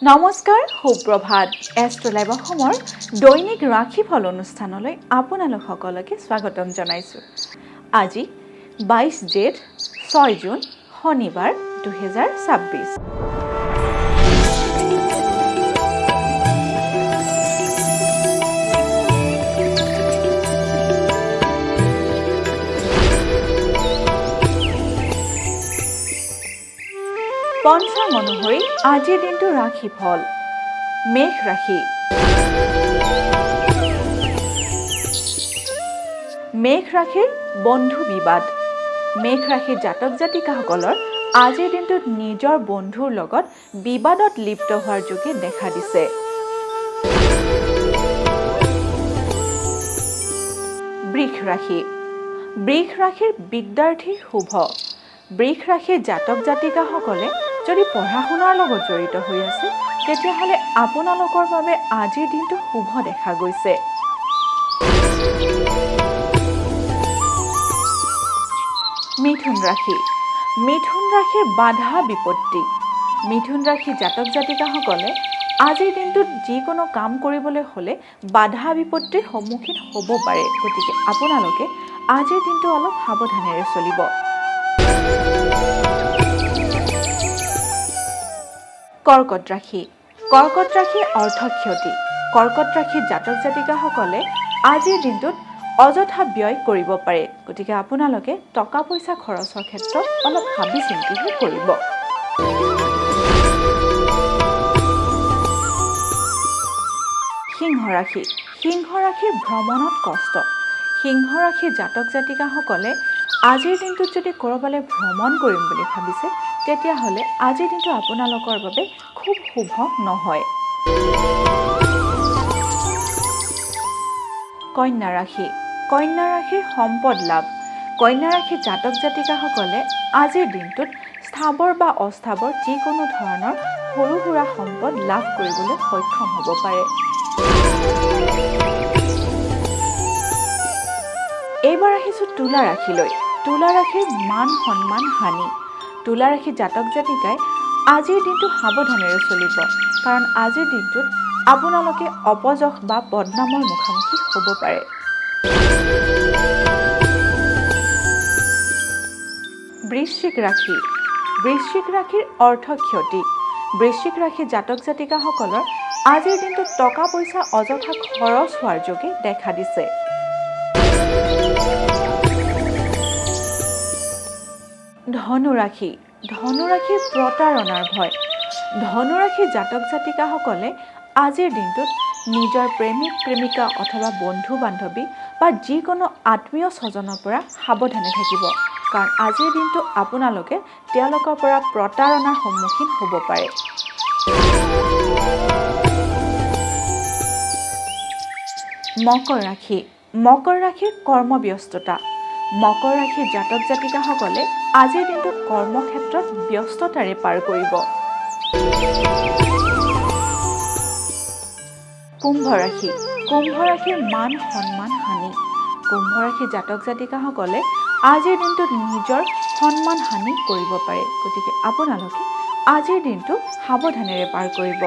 নমস্কাৰ, সুপ্ৰভাত। এষ্ট্ৰলাইভ অসমৰ দৈনিক ৰাশিফল অনুষ্ঠানলৈ আপোনালোক সকলোকে স্বাগতম জনাইছোঁ। আজি 22 জেঠ 6 জুন শনিবাৰ 2026। পঞ্চাং অনুসৰি আজিৰ দিনটো ৰাশিফল। মেষ ৰাশি। মেষ ৰাশিৰ বন্ধু বিবাদ। মেষ ৰাশিৰ জাতক জাতিকাসকলৰ আজিৰ দিনটোত নিজৰ বন্ধুৰ লগত বিবাদত লিপ্ত হোৱাৰ যোগে দেখা দিছে। বৃষ ৰাশি। বৃষ ৰাশিৰ বিদ্যাৰ্থীৰ শুভ। বৃষ ৰাশিৰ জাতক জাতিকাসকলে যদি পঢ়া শুনাৰ লগত জড়িত হৈ আছে তেতিয়াহ'লে আপোনালোকৰ বাবে আজিৰ দিনটো শুভ দেখা গৈছে। মিথুন ৰাশি। মিথুন ৰাশিৰ বাধা বিপত্তি। মিথুন ৰাশিৰ জাতক জাতিকাসকলে আজিৰ দিনটোত যিকোনো কাম কৰিবলৈ হ'লে বাধা বিপত্তিৰ সন্মুখীন হ'ব পাৰে, গতিকে আপোনালোকে আজিৰ দিনটো অলপ সাৱধানেৰে চলিব। কৰ্কট ৰাশি। কৰ্কট ৰাশিৰ অৰ্থ ক্ষতি। কৰ্কট ৰাশিৰ জাতক জাতিকাসকলে আজিৰ দিনটোত অযথা ব্যয় কৰিব পাৰে, গতিকে আপোনালোকে টকা পইচা খৰচৰ ক্ষেত্ৰত অলপ ভাবি চিন্তিহে কৰিব। সিংহ ৰাশি। সিংহ ৰাশিৰ ভ্ৰমণত কষ্ট। সিংহ ৰাশিৰ জাতক জাতিকাসকলে আজিৰ দিনটোত যদি ক'ৰবালৈ ভ্ৰমণ কৰিম বুলি ভাবিছে তেতিয়াহ'লে আজিৰ দিনটো আপোনালোকৰ বাবে খুব শুভ নহয়। কন্যা ৰাশি। কন্যা ৰাশিৰ সম্পদ লাভ। কন্যা ৰাশিৰ জাতক জাতিকাসকলে আজিৰ দিনটোত স্থাবৰ বা অস্থাবৰ যিকোনো ধৰণৰ সৰু সুৰা সম্পদ লাভ কৰিবলৈ সক্ষম হ'ব পাৰে। এইবাৰ আহিছোঁ তুলা ৰাশিলৈ। তুলা ৰাশিৰ মান সন্মান হানি। তুলা ৰাশিৰ জাতক জাতিকাই আজিৰ দিনটো সাৱধানেৰে চলিব, কাৰণ আজিৰ দিনটোত আপোনালোকে অপযশ বা বদনামৰ মুখামুখি হ'ব পাৰে। বৃশ্চিক ৰাশি। বৃশ্চিক ৰাশিৰ অৰ্থ ক্ষতি। বৃশ্চিক ৰাশিৰ জাতক জাতিকাসকলৰ আজিৰ দিনটোত টকা পইচা অযথা খৰচ হোৱাৰ যোগে দেখা দিছে। ধনু ৰাশি। ধনু ৰাশিৰ প্ৰতাৰণাৰ ভয়। ধনু ৰাশিৰ জাতক জাতিকাসকলে আজিৰ দিনটোত নিজৰ প্ৰেমিক প্ৰেমিকা অথবা বন্ধু বান্ধৱী বা যিকোনো আত্মীয় স্বজনৰ পৰা সাৱধানে থাকিব, কাৰণ আজিৰ দিনটো আপোনালোকে তেওঁলোকৰ পৰা প্ৰতাৰণাৰ সন্মুখীন হ'ব পাৰে। মকৰ ৰাশি। মকৰ ৰাশিৰ কৰ্মব্যস্ততা। মকৰ ৰাশিৰ জাতক জাতিকাসকলে আজিৰ দিনটো কৰ্মক্ষেত্ৰত ব্যস্ততাৰে পাৰ কৰিব। কুম্ভ ৰাশি। কুম্ভ ৰাশিৰ মান সন্মান হানি। কুম্ভ ৰাশিৰ জাতক জাতিকাসকলে আজিৰ দিনটোত নিজৰ সন্মান হানি কৰিব পাৰে, গতিকে আপোনালোকে আজিৰ দিনটো সাৱধানেৰে পাৰ কৰিব।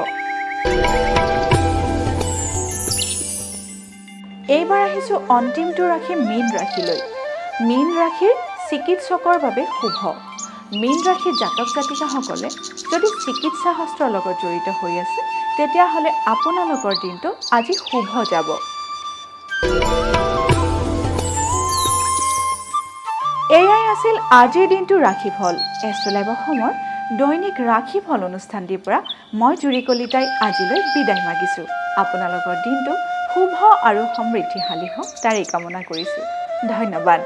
এইবাৰ আহিছোঁ অন্তিমটো ৰাশি মীন ৰাশিলৈ। মীন ৰাশিৰ চিকিৎসকৰ বাবে শুভ। মীন ৰাশিৰ জাতক জাতিকাসকলে যদি চিকিৎসা শাস্ত্ৰৰ লগত জড়িত হৈ আছে তেতিয়াহ'লে আপোনালোকৰ দিনটো আজি শুভ যাব। এয়াই আছিল আজিৰ দিনটোৰ ৰাশিফল। এষ্ট্ৰলাইভ অসমৰ দৈনিক ৰাশিফল অনুষ্ঠানটিৰ পৰা মই জুৰি কলিতাই আজিলৈ বিদায় মাগিছোঁ। আপোনালোকৰ দিনটো শুভ আৰু সমৃদ্ধিশালী হওক তাৰেই কামনা কৰিছোঁ। ধন্যবাদ।